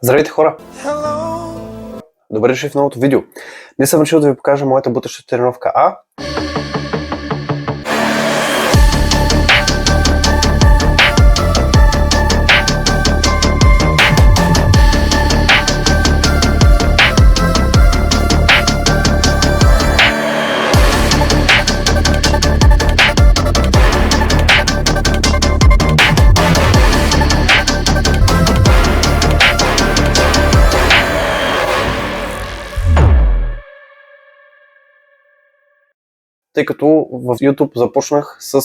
Здравейте хора! Добре дошли в новото видео. Днес съм решил да ви покажа моята бутаща тренировка А. Тъй като в YouTube започнах с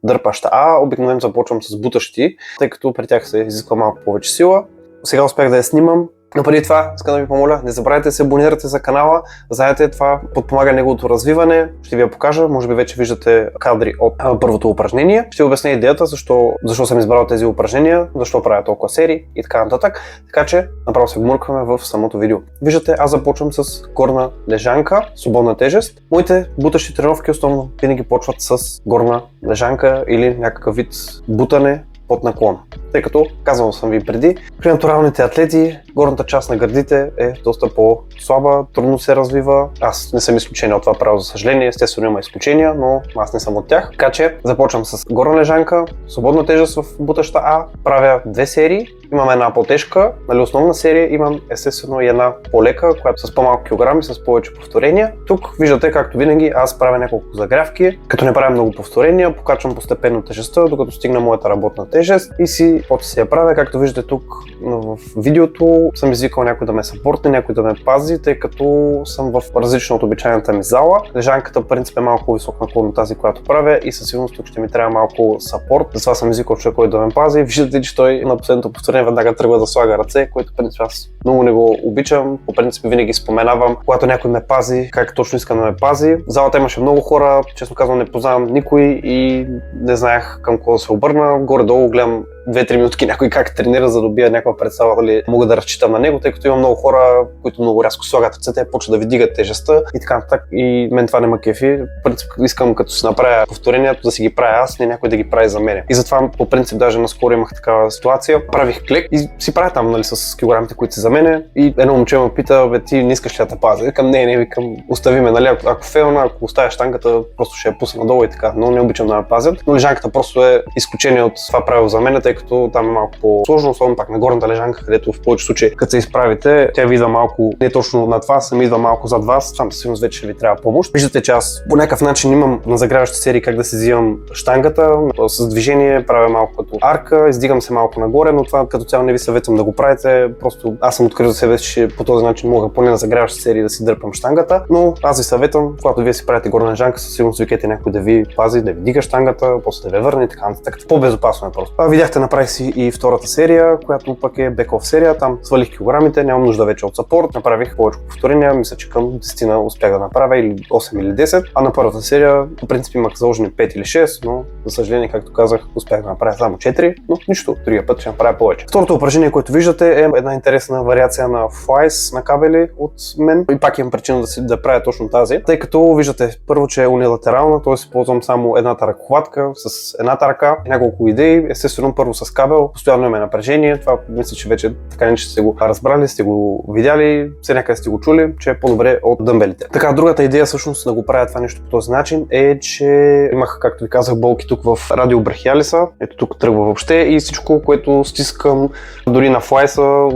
дърпаща А, обикновено започвам с бутащи, тъй като при тях се изисква малко повече сила. Сега успях да я снимам, но преди това искам да ви помоля, не забравяйте да се абонирате за канала, знаете, това подпомага неговото развиване. Ще ви я покажа, може би вече виждате кадри от първото упражнение. Ще обясня идеята, защо съм избрал тези упражнения, защо правя толкова серии и така нататък. Така че направо се вмуркваме в самото видео. Виждате, аз започвам с горна лежанка, свободна тежест. Моите бутащи тренировки основно винаги почват с горна лежанка или някакъв вид бутане под наклон. Тъй като, казвал съм ви преди, при натуралните атлети горната част на гърдите е доста по-слаба, трудно се развива. Аз не съм изключение от това правило, за съжаление, естествено има изключения, но аз не съм от тях. Така че започвам с горна лежанка, свободна тежест в бутаща А, правя 2 серии, имам една по-тежка, основна серия, имам естествено и една по-лека, която с по-малко килограми, с повече повторения. Тук виждате, както винаги, аз правя няколко загрявки, като не правя много повторения, покачвам постепенно тежестта, докато стигна моята работна тежест и после си я правя. Както виждате тук в видеото, съм извикал някой да ме съпортне, някой да ме пази, тъй като съм в различна от обичайната ми зала. Лежанката в принцип е малко по-висок наклон от тази, която правя и със сигурност тук ще ми трябва малко съпорт. Затова съм извикал човек, който да ме пази. Виждате, че той на последното повторение веднага тръгва да слага ръце, което в принцип аз много не го обичам. По принцип винаги споменавам, когато някой ме пази, как точно иска да ме пази. В залата имаше много хора, честно казвам не познавам никой и не знаех към кого да се обърна. Горе-долу гледам 2-3 минутки някой как тренира, за да добия някаква представа дали мога да разчитам на него, тъй като има много хора, които много рязко слагат ръцете, почват да ви дигат тежестта и така нататък. И мен това не ме кефи. В принцип искам като си направя повторението да си ги правя аз, не някой да ги прави за мен. И затова по принцип даже наскоро имах такава ситуация. Правих клек и си правя там, нали, с килограмите, които са за мене. И едно момче ме пита: бе, ти не искаш ли да те пазя? Викам: не, викам, остави ме, нали, ако фейлна, ако оставя штангата, просто ще я пусна надолу и така. Но не обичам да ме пазят. Но лежанката просто е изключение от това правило за мен, тъй като там е малко по-сложно, особено пак на горната лежанка, където в повече случаи, като се изправите, тя ви идва малко не точно над вас, ами идва малко зад вас. Там със сигурност вече ще ви трябва помощ. Виждате, че аз по някакъв начин имам на загряващи серии как да си взимам штангата. С движение правя малко като арка, издигам се малко нагоре, но това като цяло не ви съветвам да го правите. Просто аз съм открил за себе си, че по този начин мога поне на загряващи серии да си дърпам штангата, но аз ви съветвам, когато вие си правите горна лежанка, със сигурност викайте някой да ви пази, да ви дига штангата, после да ви върне и така нататък. По-безопасно е просто. Видяхте, направих си и втората серия, която пък е бек-оф серия. Там свалих килограмите, нямам нужда вече от съпорт, направих повече повторения, мисля, че към 10 успях да направя, или 8 или 10, а на първата серия по принцип имах заложени 5 или 6, но за съжаление, както казах, успях да направя само 4, но нищо, другия път ще направя повече. Второто упражнение, което виждате, е една интересна вариация на флайс на кабели от мен и пак имам причина да правя точно тази, тъй като виждате първо, че е унилатерална, т.е. ползвам само едната ръкохватка с едната ръка, няколко идеи, естествено първо с кабел, постоянно има напрежение, това мисля, че вече така не че сте го разбрали, сте го видяли, все някъде сте го чули, че е по-добре от дъмбелите. Така, другата идея всъщност да го правя това нещо по този начин е, че имах, както ви казах, болки тук в радиобрахиалиса, ето тук тръгва въобще и всичко, което стискам, дори на флайса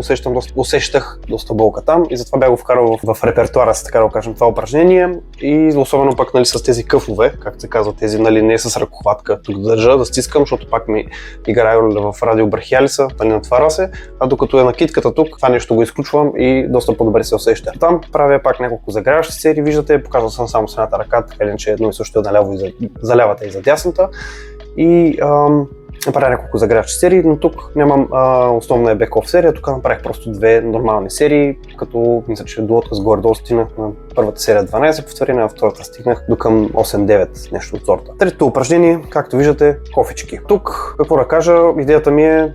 усещах доста болка там и затова бях го вкарал в репертуара, така да кажем, това упражнение и особено пък, нали, с тези къфове, както се казва, тези, нали, не с ръкохватка, тук да държа, да стискам, защото пак ми играе роля в радиобрахиалиса, не натваря се, а докато е на китката тук, това нещо го изключвам и доста по-добре се усеща. Там правя пак няколко загряващи серии, виждате, показвал съм само с едната ръка, така или иначе едно и също е наляво и за лявата и за дясната. И направя няколко загряващи серии, но тук нямам основна бек-оф серия, тук направих просто 2 нормални серии, като мисля, че до отказ горе-долу стигнах на първата серия 12 повторения, на втората стигнах до към 8-9, нещо от сорта. Третото упражнение, както виждате, кофички. Тук, какво да кажа, идеята ми е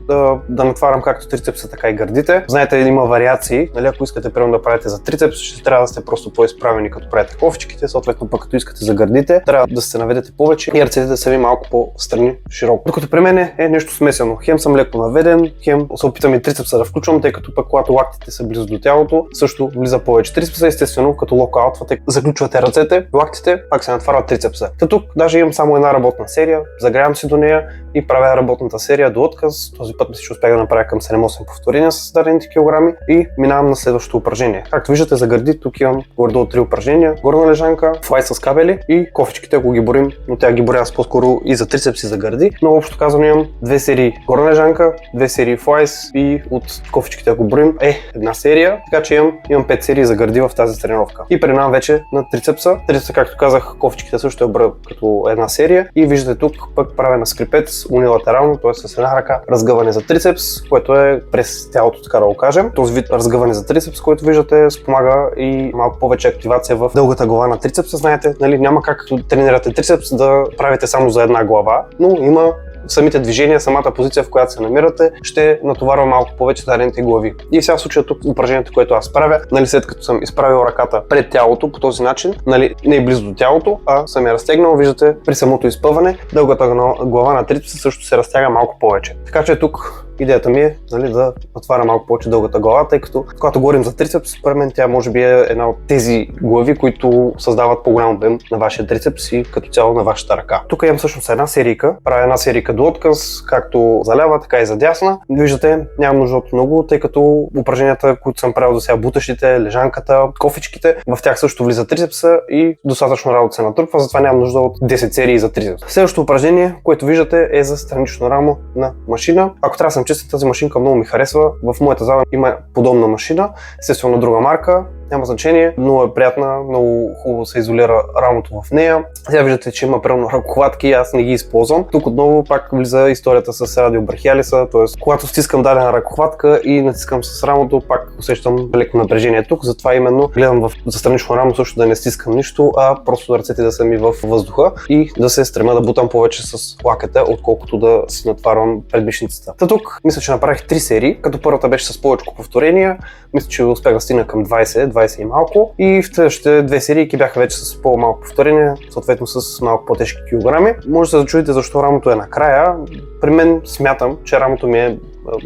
да натварям както трицепса, така и гърдите. Знаете, има вариации, нали, ако искате примерно да правите за трицепс, ще трябва да сте просто по-изправени като правите кофичките, съответно пък като искате за гърдите, трябва да се наведете повече и ръцете да са ви малко по-страни широко. Докато при мен мен е нещо смесено. Хем съм леко наведен, хем се опитам и трицепса да включвам, тъй като пък когато лактите са близо до тялото, също влиза повече трицепса, естествено, като локаутвате, заключвате ръцете, лактите, пак се натварва трицепса. Та тук даже имам само една работна серия, загрявам си до нея и правя работната серия до отказ. Този път мисля, че успях да направя към 7-8 повторения с дадените килограми и минавам на следващото упражнение. Както виждате за гърди, тук имам горе-долу 3 упражнения, горна лежанка, флай с кабели и кофичките, ако ги борим, но тя ги боря по-скоро и за трицепси, за гърди. Но общо казано имам 2 серии горна лежанка, 2 серии флайс и от кофичките, ако борим, една серия, така че имам 5 серии за гърди в тази тренировка. И преминавам вече на трицепса. Трицепса, както казах, кофичките също е броя като една серия и виждате тук пък правя на скрипец унилатерално, т.е. с една ръка разгъване за трицепс, което е през тялото, така да го кажем. Този вид разгъване за трицепс, който виждате, спомага и малко повече активация в дългата глава на трицепса. Знаете, нали, няма как тренирате трицепс да правите само за една глава, но има самите движения, самата позиция, в която се намирате, ще натоварва малко повече дадените глави. И сега в случая тук упражнението, което аз правя, нали, след като съм изправил ръката пред тялото по този начин, нали, не е близо до тялото, а съм я разтегнал, виждате при самото изпъване, дългата глава на трицепса също се разтяга малко повече. Така че тук идеята ми е, нали, да отваря малко повече дългата глава, тъй като когато говорим за трицепс, според мен тя може би е една от тези глави, които създават по-голям обем на вашия трицепс и като цяло на вашата ръка. Тук имам всъщност една серийка, правя една серийка до отказ, както за лява, така и за дясна. Виждате, нямам нужда от много, тъй като упражненията, които съм правил до сега, бутащите, лежанката, кофичките, в тях също влиза трицепса и достатъчно работа се натрупва, затова нямам нужда от 10 серии за трицепс. Следващото упражнение, което виждате, е за странично рамо на машина. Ако трябва да съм честен, тази машинка много ми харесва. В моята зала има подобна машина, естествено на друга марка. Няма значение, много е приятна, много хубаво се изолира рамото в нея. Сега виждате, че има примерно ръкохватки, аз не ги използвам. Тук отново пак влиза историята с радиобрахиалиса, т.е. когато стискам дадена ръкохватка и натискам с рамото, пак усещам леко напрежение тук, затова именно гледам за странично рамо също да не стискам нищо, а просто ръцете да са ми в въздуха и да се стрема да бутам повече с лакета, отколкото да си натварвам предмишницата. Та тук мисля, че направих 3 серии, като първата беше с повече повторения, мисля, че успях да стигна към 20 и малко и в следващите 2 серии бяха вече с по-малко повторения, съответно с малко по-тежки килограми. Може да се зачудите защо рамото е накрая. При мен смятам, че рамото ми е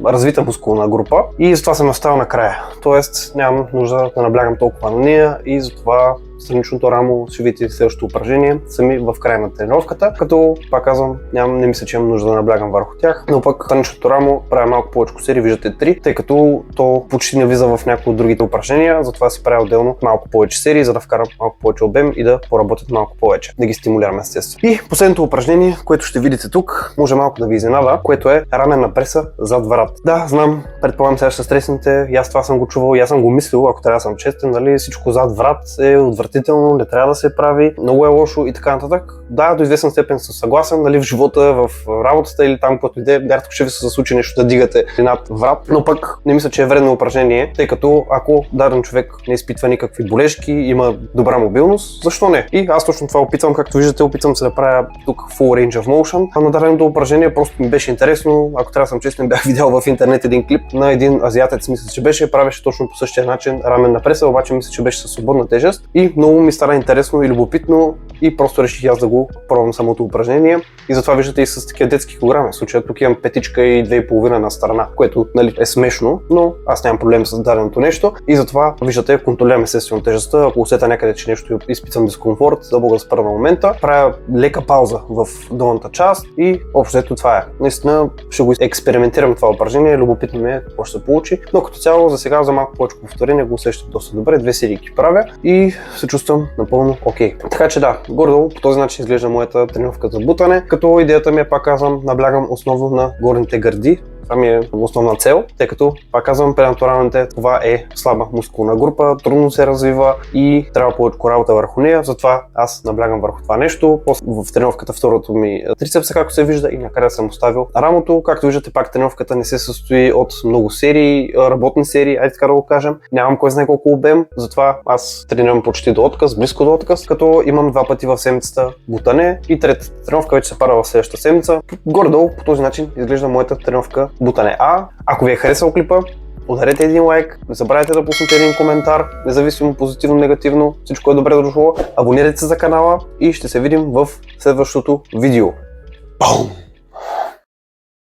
развита мускулна група и затова съм оставил накрая. Тоест нямам нужда да наблягам толкова на нея и затова страничното рамо, шивите следващото упражнение сами в края на тренировката, като пак казвам, не мисля, че имам нужда да наблягам върху тях, но пък страничното рамо правя малко повече серии, виждате 3, тъй като то почти не влиза в някои от другите упражнения, затова си правя отделно малко повече серии, за да вкарам малко повече обем и да поработят малко повече, да ги стимулираме естествено. И последното упражнение, което ще видите тук, може малко да ви изненада, което е раменна преса зад врат. Да, знам, предполагам сега ще стресните, и аз това съм го чувал, и аз съм го мислил, ако трябва да съм честен, нали, всичко зад врат е отвратително, не трябва да се прави, много е лошо и така нататък. Да, до известна степен съм съгласен, нали, в живота, в работата или там, което иде, рядко ще ви се случи нещо да дигате над врат, но пък не мисля, че е вредно упражнение, тъй като ако даден човек не изпитва никакви болешки, има добра мобилност, защо не? И аз точно това опитвам, както виждате, опитвам се да правя тук full range of motion, а на даденото упражнение просто ми беше интересно, ако трябва да съм честен, бях видял в интернет един клип на един азиатец, мисля, че беше, правеше точно по същия начин раменна преса, обаче мисля, че беше със свободна тежест и много ми стана интересно и любопитно и просто реших аз да го пробвам самото упражнение и затова виждате и с такива детски килограми. В случая тук имам 5 и 2,5 на страна, което, нали, е смешно, но аз нямам проблем с даденото нещо и затова виждате, контролирам естествено тежестта, ако усета някъде, че нещо изпитвам дискомфорт, да мога да спра на момента, правя лека пауза в долната част и общо ето това е. Наистина ще го експериментирам това упражнение, любопитно ми е какво ще се получи, но като цяло за сега за малко повече повторение го усещам доста добре, 2 серии правя и се чувствам напълно окей. Така че да, горе-долу по този начин изглежда моята тренировка за бутане, като идеята ми е, пак казвам, наблягам основно на горните гърди. Това ми е основна цел, тъй като, пак казвам, при натуралните това е слаба мускулна група, трудно се развива и трябва повече работа върху нея, затова аз наблягам върху това нещо. После в тренировката второто ми трицепса, както се вижда, и накрая съм оставил рамото. Както виждате, пак тренировката не се състои от много серии, работни серии, айде така да го кажем. Нямам кой знае колко обем, затова аз тренирам почти до отказ, близко до отказ, като имам 2 пъти в седмицата бутане и третата тренировка вече се пара в следващата седмица. Горе-долу по този начин изглежда моята тренировка бутане. Ако ви е харесал клипа, ударете един лайк, не забравяйте да пуснете един коментар, независимо позитивно, негативно, всичко е добре дошло. Абонирайте се за канала и ще се видим в следващото видео. Бум!